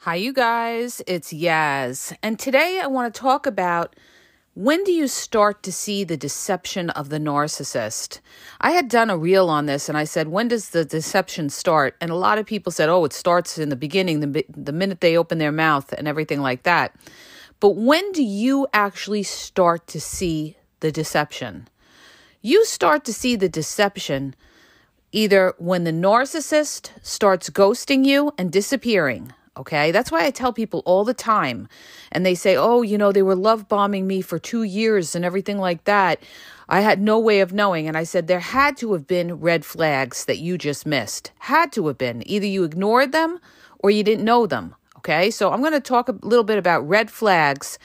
Hi, you guys. It's Yaz. And today I want to talk about when do you start to see the deception of the narcissist? I had done a reel on this and I said, when does the deception start? And a lot of people said, oh, it starts in the beginning, the minute they open their mouth and everything like that. But when do you actually start to see the deception? You start to see the deception either when the narcissist starts ghosting you and disappearing. Okay, that's why I tell people all the time. And they say, oh, they were love bombing me for 2 years and everything like that. I had no way of knowing. And I said, there had to have been red flags that you just missed. Had to have been. Either you ignored them or you didn't know them. Okay, so I'm going to talk a little bit about red flags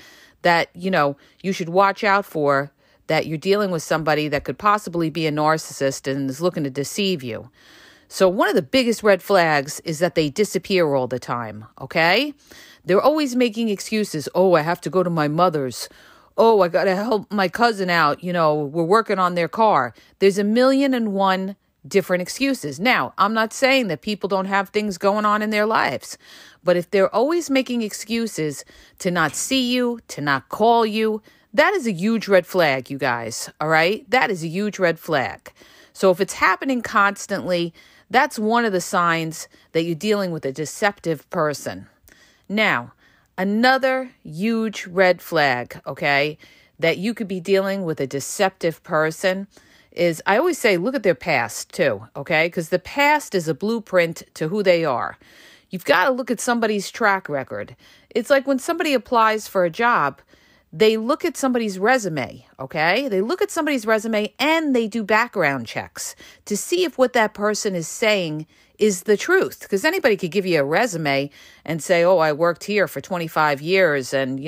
that, you should watch out for, that you're dealing with somebody that could possibly be a narcissist and is looking to deceive you. So one of the biggest red flags is that they disappear all the time, okay? They're always making excuses. Oh, I have to go to my mother's. Oh, I got to help my cousin out. We're working on their car. There's 1,000,001 different excuses. Now, I'm not saying that people don't have things going on in their lives, but if they're always making excuses to not see you, to not call you, that is a huge red flag, you guys, all right? That is a huge red flag. So if it's happening constantly, that's one of the signs that you're dealing with a deceptive person. Now, another huge red flag, okay, that you could be dealing with a deceptive person is, I always say, look at their past too, okay? Because the past is a blueprint to who they are. You've got to look at somebody's track record. It's like when somebody applies for a job, they look at somebody's resume, okay? They look at somebody's resume and they do background checks to see if what that person is saying is the truth. Because anybody could give you a resume and say, oh, I worked here for 25 years and,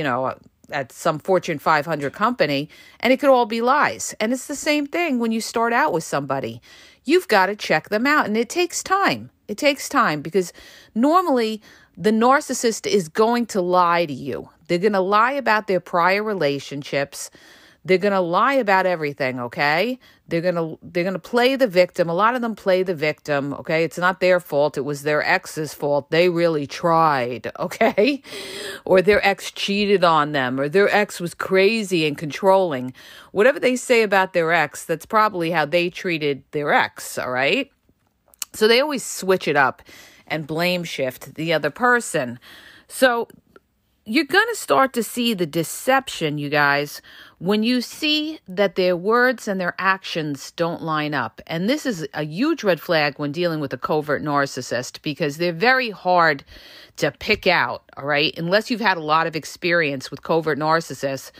at some Fortune 500 company, and it could all be lies. And it's the same thing when you start out with somebody. You've got to check them out, and it takes time. It takes time because normally the narcissist is going to lie to you. They're going to lie about their prior relationships. They're going to lie about everything, okay? They're going to play the victim. A lot of them play the victim, okay? It's not their fault. It was their ex's fault. They really tried, okay? Or their ex cheated on them, or their ex was crazy and controlling. Whatever they say about their ex, that's probably how they treated their ex, all right? So they always switch it up and blame shift the other person. So you're going to start to see the deception, you guys, when you see that their words and their actions don't line up. And this is a huge red flag when dealing with a covert narcissist because they're very hard to pick out, all right? Unless you've had a lot of experience with covert narcissists.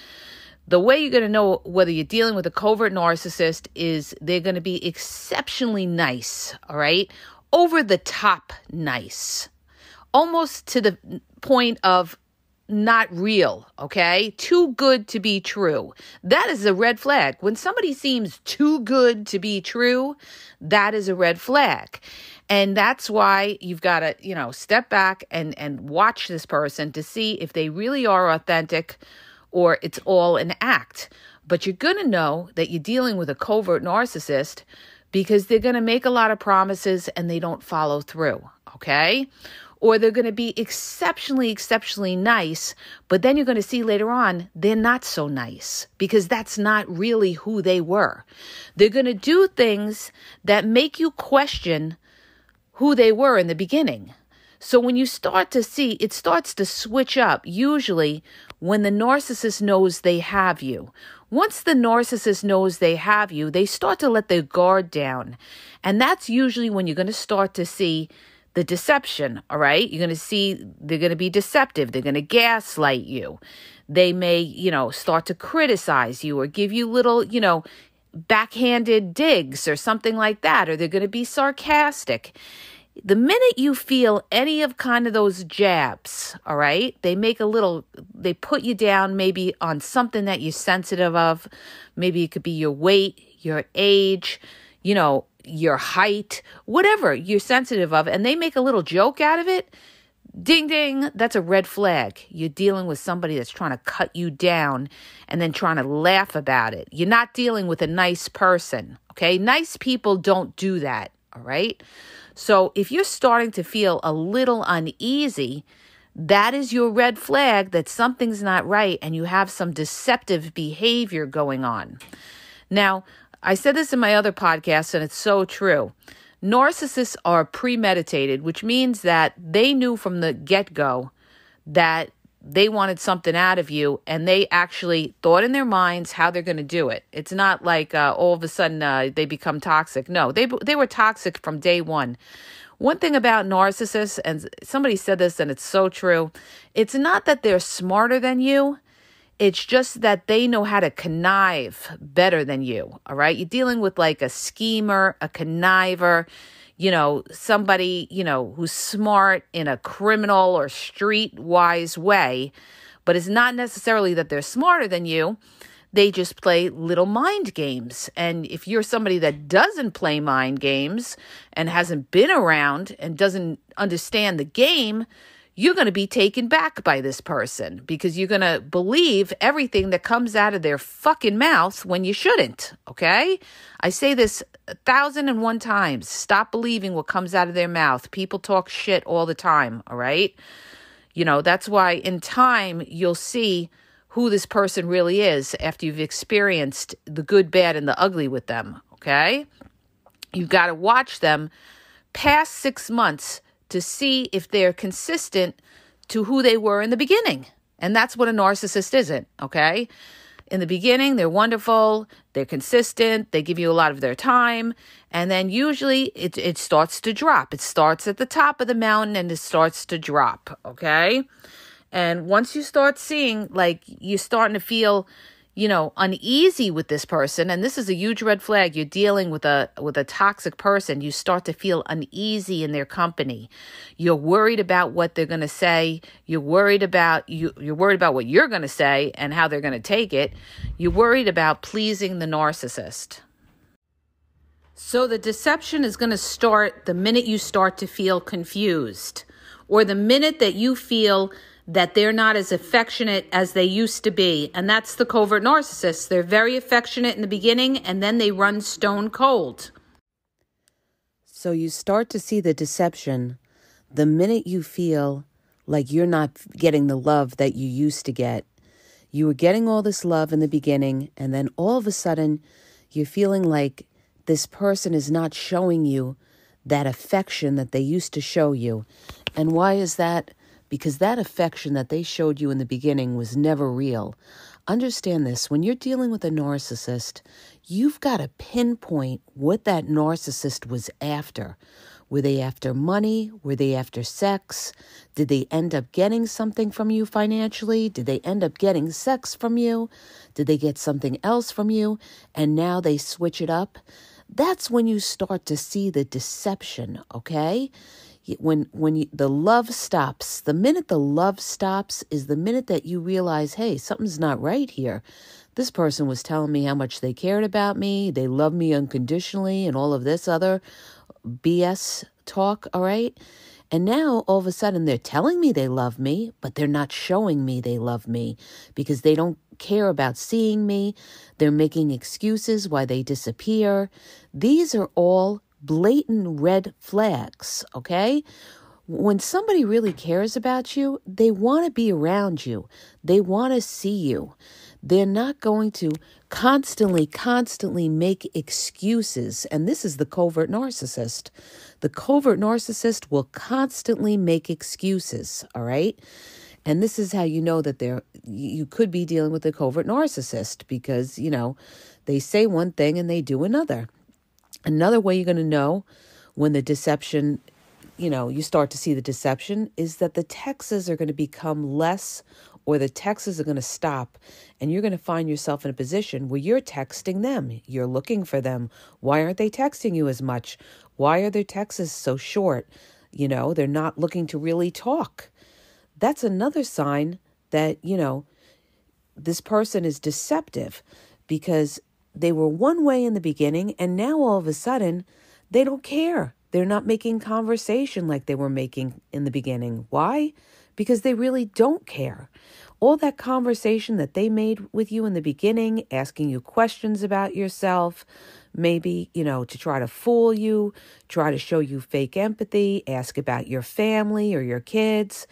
The way you're going to know whether you're dealing with a covert narcissist is they're going to be exceptionally nice, all right? Over the top nice. Almost to the point of not real, okay? Too good to be true. That is a red flag. When somebody seems too good to be true, that is a red flag. And that's why you've got to, step back and watch this person to see if they really are authentic or it's all an act. But you're going to know that you're dealing with a covert narcissist because they're going to make a lot of promises and they don't follow through, okay? Or they're going to be exceptionally nice, but then you're going to see later on they're not so nice because that's not really who they were. They're going to do things that make you question who they were in the beginning. So when you start to see, it starts to switch up, usually when the narcissist knows they have you. Once the narcissist knows they have you, they start to let their guard down. And that's usually when you're going to start to see the deception, all right? You're going to see they're going to be deceptive. They're going to gaslight you. They may, start to criticize you or give you little, backhanded digs or something like that, or they're going to be sarcastic. The minute you feel any of kind of those jabs, all right, they put you down maybe on something that you're sensitive of. Maybe it could be your weight, your age, your height, whatever you're sensitive of, and they make a little joke out of it. Ding, ding, that's a red flag. You're dealing with somebody that's trying to cut you down and then trying to laugh about it. You're not dealing with a nice person, okay? Nice people don't do that, all right? So if you're starting to feel a little uneasy, that is your red flag that something's not right and you have some deceptive behavior going on. Now, I said this in my other podcast, and it's so true. Narcissists are premeditated, which means that they knew from the get-go that they wanted something out of you, and they actually thought in their minds how they're going to do it. It's not like all of a sudden they become toxic. No, they were toxic from day one. One thing about narcissists, and somebody said this, and it's so true, it's not that they're smarter than you. It's just that they know how to connive better than you, all right? You're dealing with like a schemer, a conniver, somebody, who's smart in a criminal or street-wise way, but it's not necessarily that they're smarter than you. They just play little mind games. And if you're somebody that doesn't play mind games and hasn't been around and doesn't understand the game, you're going to be taken back by this person because you're going to believe everything that comes out of their fucking mouth when you shouldn't, okay? I say this 1,001 times. Stop believing what comes out of their mouth. People talk shit all the time, all right? That's why in time you'll see who this person really is after you've experienced the good, bad, and the ugly with them, okay? You've got to watch them past 6 months to see if they're consistent to who they were in the beginning. And that's what a narcissist isn't, okay? In the beginning, they're wonderful, they're consistent, they give you a lot of their time, and then usually it starts to drop. It starts at the top of the mountain and it starts to drop, okay? And once you start seeing, like, you're starting to feel, uneasy with this person, and this is a huge red flag. You're dealing with a toxic person. You start to feel uneasy in their company. You're worried about what they're going to say. You're worried about what you're going to say and how they're going to take it. You're worried about pleasing the narcissist. So the deception is going to start the minute you start to feel confused, or the minute that you feel that they're not as affectionate as they used to be. And that's the covert narcissists. They're very affectionate in the beginning, and then they run stone cold. So you start to see the deception the minute you feel like you're not getting the love that you used to get. You were getting all this love in the beginning, and then all of a sudden you're feeling like this person is not showing you that affection that they used to show you. And why is that? Because that affection that they showed you in the beginning was never real. Understand this, when you're dealing with a narcissist, you've got to pinpoint what that narcissist was after. Were they after money? Were they after sex? Did they end up getting something from you financially? Did they end up getting sex from you? Did they get something else from you? And now they switch it up? That's when you start to see the deception, okay? The love stops, the minute the love stops is the minute that you realize, hey, something's not right here. This person was telling me how much they cared about me, they love me unconditionally, and all of this other BS talk, all right? And now, all of a sudden, they're telling me they love me, but they're not showing me they love me because they don't care about seeing me. They're making excuses why they disappear. These are all blatant red flags, okay? When somebody really cares about you, they want to be around you. They want to see you. They're not going to constantly make excuses. And this is the covert narcissist. The covert narcissist will constantly make excuses, all right? And this is how you know that you could be dealing with a covert narcissist because, they say one thing and they do another. Another way you're going to know when the deception, you start to see the deception is that the texts are going to become less, or the texts are going to stop, and you're going to find yourself in a position where you're texting them. You're looking for them. Why aren't they texting you as much? Why are their texts so short? They're not looking to really talk. That's another sign that, this person is deceptive because they were one way in the beginning, and now all of a sudden, they don't care. They're not making conversation like they were making in the beginning. Why? Because they really don't care. All that conversation that they made with you in the beginning, asking you questions about yourself, maybe, to try to fool you, try to show you fake empathy, ask about your family or your kids.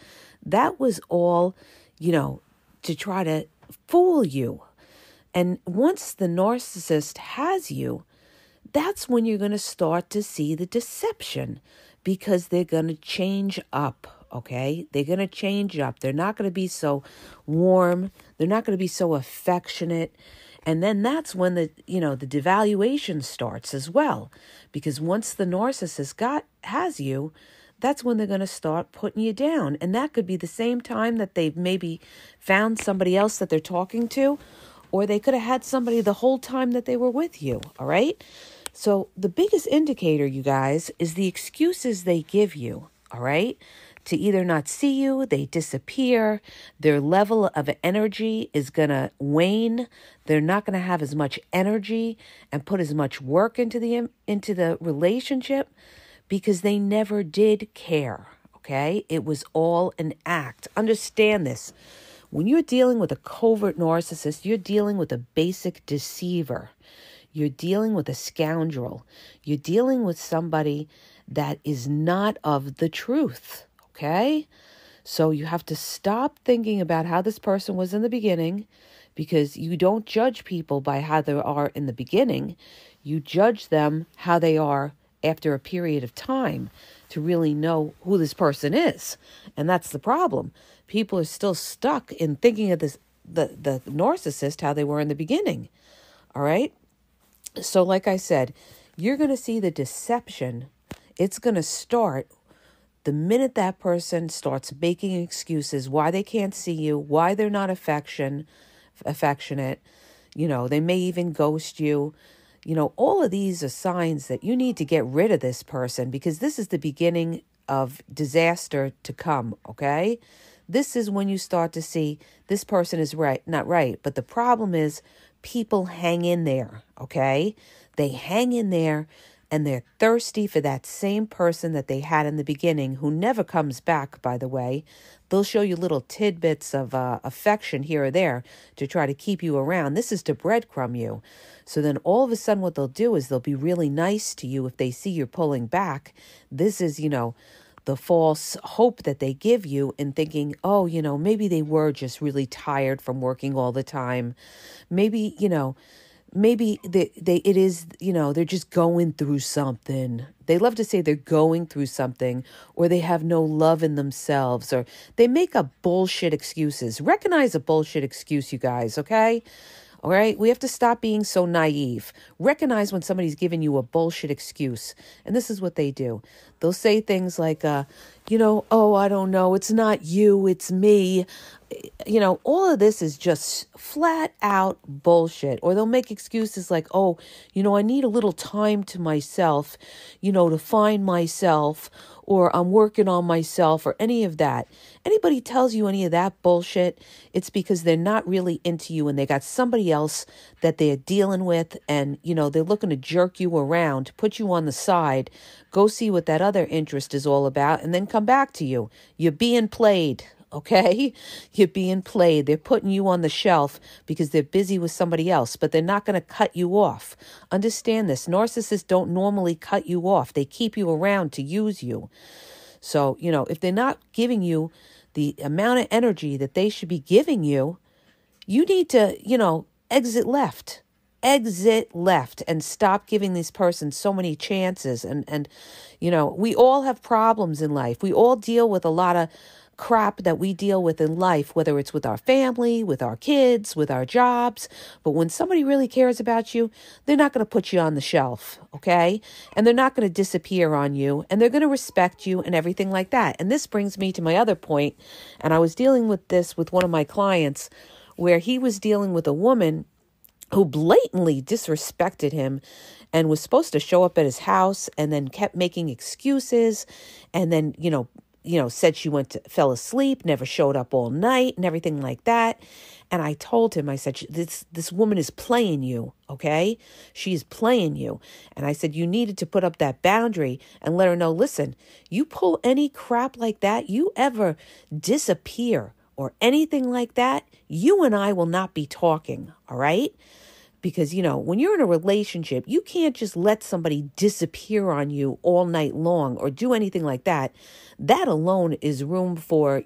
That was all, to try to fool you. And once the narcissist has you, that's when you're going to start to see the deception, because they're going to change up, okay? They're going to change up. They're not going to be so warm. They're not going to be so affectionate. And then that's when the devaluation starts as well, because once the narcissist has you, that's when they're going to start putting you down. And that could be the same time that they've maybe found somebody else that they're talking to, or they could have had somebody the whole time that they were with you, all right? So the biggest indicator, you guys, is the excuses they give you, all right? To either not see you, they disappear, their level of energy is going to wane, they're not going to have as much energy and put as much work into the relationship, because they never did care, okay? It was all an act. Understand this. When you're dealing with a covert narcissist, you're dealing with a basic deceiver. You're dealing with a scoundrel. You're dealing with somebody that is not of the truth, okay? So you have to stop thinking about how this person was in the beginning, because you don't judge people by how they are in the beginning. You judge them how they are after a period of time to really know who this person is. And that's the problem. People are still stuck in thinking of the narcissist how they were in the beginning, all right? So like I said, you're going to see the deception. It's going to start the minute that person starts making excuses why they can't see you, why they're not affectionate. They may even ghost you. All of these are signs that you need to get rid of this person, because this is the beginning of disaster to come, okay? This is when you start to see this person is not right. But the problem is people hang in there, okay? They hang in there, and they're thirsty for that same person that they had in the beginning, who never comes back, by the way. They'll show you little tidbits of affection here or there to try to keep you around. This is to breadcrumb you. So then all of a sudden what they'll do is they'll be really nice to you if they see you're pulling back. This is, the false hope that they give you in thinking, oh, maybe they were just really tired from working all the time. Maybe, they're just going through something. They love to say they're going through something, or they have no love in themselves, or they make up bullshit excuses. Recognize a bullshit excuse, you guys, okay? All right, we have to stop being so naive. Recognize when somebody's giving you a bullshit excuse. And this is what they do. They'll say things like, oh, I don't know, it's not you, it's me. All of this is just flat out bullshit. Or they'll make excuses like, oh, I need a little time to myself, to find myself, or I'm working on myself, or any of that. Anybody tells you any of that bullshit, it's because they're not really into you, and they got somebody else that they're dealing with, and, they're looking to jerk you around, put you on the side, go see what that other interest is all about, and then come back to you. You're being played. Okay, you're being played. They're putting you on the shelf because they're busy with somebody else, but they're not going to cut you off. Understand this. Narcissists don't normally cut you off. They keep you around to use you. So, if they're not giving you the amount of energy that they should be giving you, you need to, exit left. Exit left and stop giving this person so many chances. And we all have problems in life. We all deal with a lot of crap that we deal with in life, whether it's with our family, with our kids, with our jobs. But when somebody really cares about you, they're not going to put you on the shelf, okay? And they're not going to disappear on you, and they're going to respect you and everything like that. And this brings me to my other point, and I was dealing with this with one of my clients, where he was dealing with a woman who blatantly disrespected him and was supposed to show up at his house and then kept making excuses, and then, said she fell asleep, never showed up all night and everything like that. And I told him, I said, this woman is playing you, okay? She's playing you. And I said, you needed to put up that boundary and let her know, listen, you pull any crap like that, you ever disappear or anything like that, you and I will not be talking, all right? Because, when you're in a relationship, you can't just let somebody disappear on you all night long or do anything like that. That alone is room for,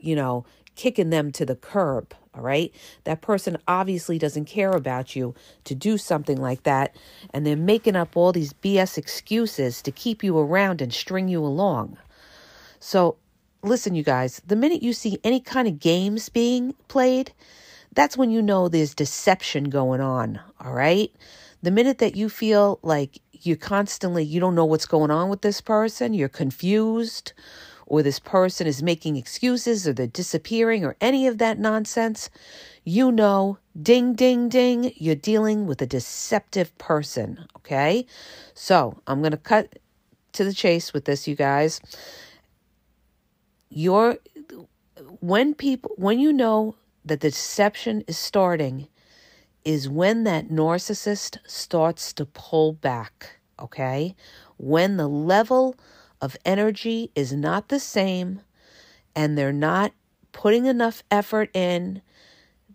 kicking them to the curb. All right. That person obviously doesn't care about you to do something like that. And they're making up all these BS excuses to keep you around and string you along. So listen, you guys, the minute you see any kind of games being played, that's when you know there's deception going on, all right? The minute that you feel like you don't know what's going on with this person, you're confused, or this person is making excuses, or they're disappearing, or any of that nonsense, ding, ding, ding, you're dealing with a deceptive person, okay? So I'm going to cut to the chase with this, you guys. When you know that the deception is starting is when that narcissist starts to pull back, okay? When the level of energy is not the same and they're not putting enough effort in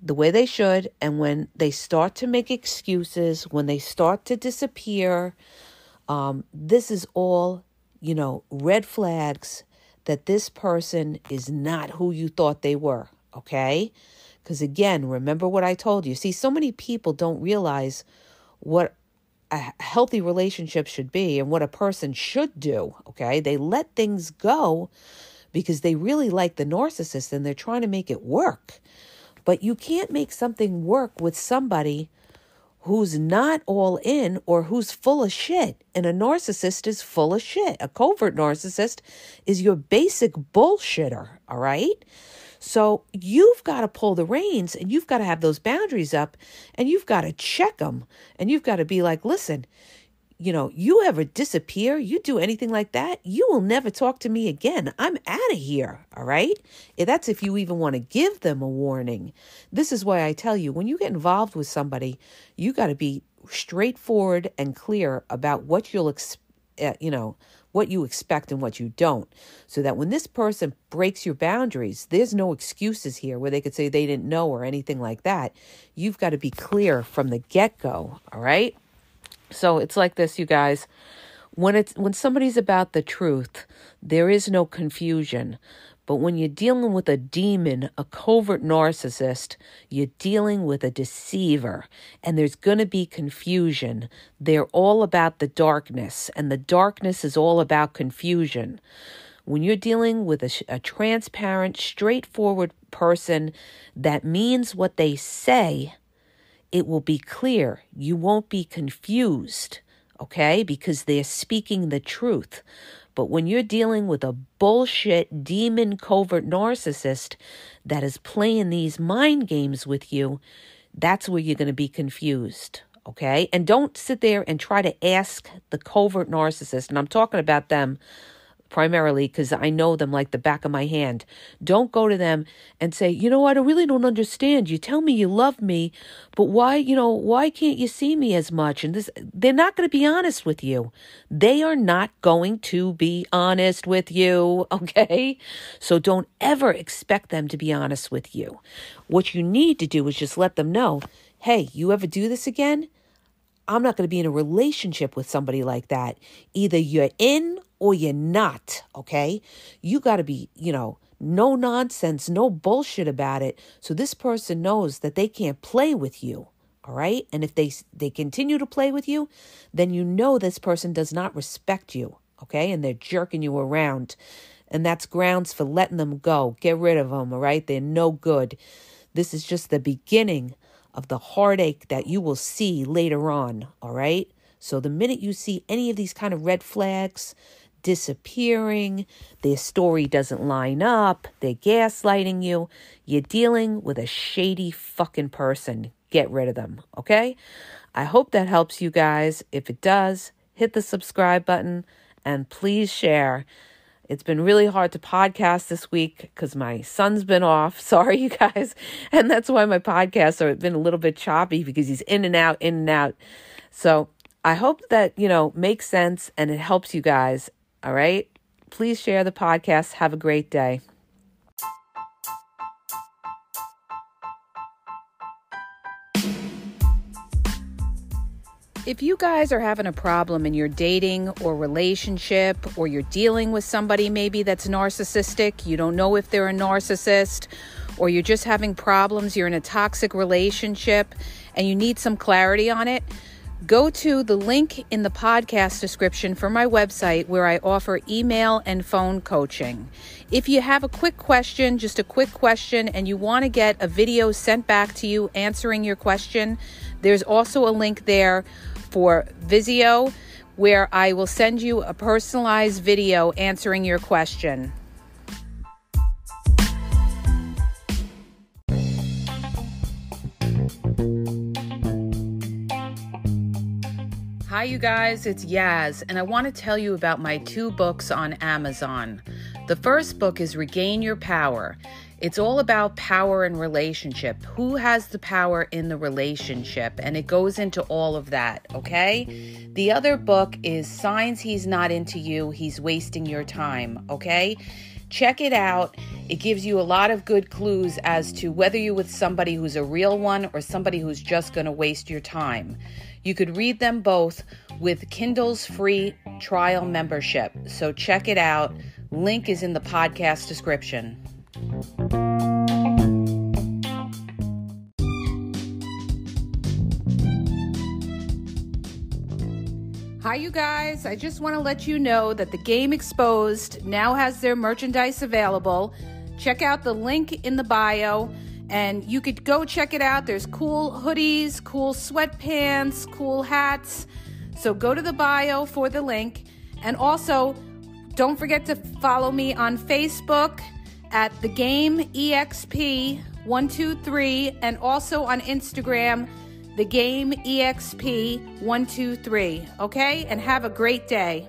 the way they should, and when they start to make excuses, when they start to disappear, this is all, red flags that this person is not who you thought they were, okay? Because again, remember what I told you. See, so many people don't realize what a healthy relationship should be and what a person should do, okay? They let things go because they really like the narcissist and they're trying to make it work. But you can't make something work with somebody who's not all in or who's full of shit. And a narcissist is full of shit. A covert narcissist is your basic bullshitter, all right? So you've got to pull the reins and you've got to have those boundaries up and you've got to check them. And you've got to be like, listen, you ever disappear, you do anything like that, you will never talk to me again. I'm out of here. All right. That's if you even want to give them a warning. This is why I tell you, when you get involved with somebody, you got to be straightforward and clear about what what you expect and what you don't. So that when this person breaks your boundaries, there's no excuses here where they could say they didn't know or anything like that. You've got to be clear from the get-go. All right. So it's like this, you guys. When somebody's about the truth, there is no confusion. But when you're dealing with a demon, a covert narcissist, you're dealing with a deceiver, and there's going to be confusion. They're all about the darkness, and the darkness is all about confusion. When you're dealing with a transparent, straightforward person that means what they say, it will be clear. You won't be confused, okay? Because they're speaking the truth. But when you're dealing with a bullshit demon covert narcissist that is playing these mind games with you, that's where you're going to be confused, okay? And don't sit there and try to ask the covert narcissist, and I'm talking about them primarily because I know them like the back of my hand. Don't go to them and say, I really don't understand. You tell me you love me, but why can't you see me as much? And they're not going to be honest with you. They are not going to be honest with you, okay? So don't ever expect them to be honest with you. What you need to do is just let them know, hey, you ever do this again? I'm not going to be in a relationship with somebody like that. Either you're in or you're not, okay? You got to be, no nonsense, no bullshit about it. So this person knows that they can't play with you, all right? And if they continue to play with you, then this person does not respect you, okay? And they're jerking you around. And that's grounds for letting them go. Get rid of them, all right? They're no good. This is just the beginning of the heartache that you will see later on, all right? So the minute you see any of these kind of red flags, disappearing, their story doesn't line up, they're gaslighting you, you're dealing with a shady fucking person. Get rid of them, okay? I hope that helps you guys. If it does, hit the subscribe button and please share. It's been really hard to podcast this week because my son's been off. Sorry, you guys. And that's why my podcasts have been a little bit choppy because he's in and out, in and out. So I hope that, makes sense and it helps you guys. All right. Please share the podcast. Have a great day. If you guys are having a problem in your dating or relationship, or you're dealing with somebody maybe that's narcissistic, you don't know if they're a narcissist, or you're just having problems, you're in a toxic relationship, and you need some clarity on it, go to the link in the podcast description for my website where I offer email and phone coaching. If you have a quick question, just a quick question, and you want to get a video sent back to you answering your question, there's also a link there for Vizio where I will send you a personalized video answering your question. Hi, you guys, it's Yaz, and I want to tell you about my 2 books on Amazon. The first book is Regain Your Power. It's all about power and relationship. Who has the power in the relationship? And it goes into all of that, okay? The other book is Signs He's Not Into You, He's Wasting Your Time, okay? Check it out. It gives you a lot of good clues as to whether you're with somebody who's a real one or somebody who's just going to waste your time. You could read them both with Kindle's free trial membership. So check it out. Link is in the podcast description. Hi, you guys. I just want to let you know that the Game Exposed now has their merchandise available. Check out the link in the bio, and you could go check it out. There's cool hoodies, cool sweatpants, cool hats. So go to the bio for the link. And also, don't forget to follow me on Facebook at The Game EXP 123, and also on Instagram, The Game EXP 123. Okay? And have a great day.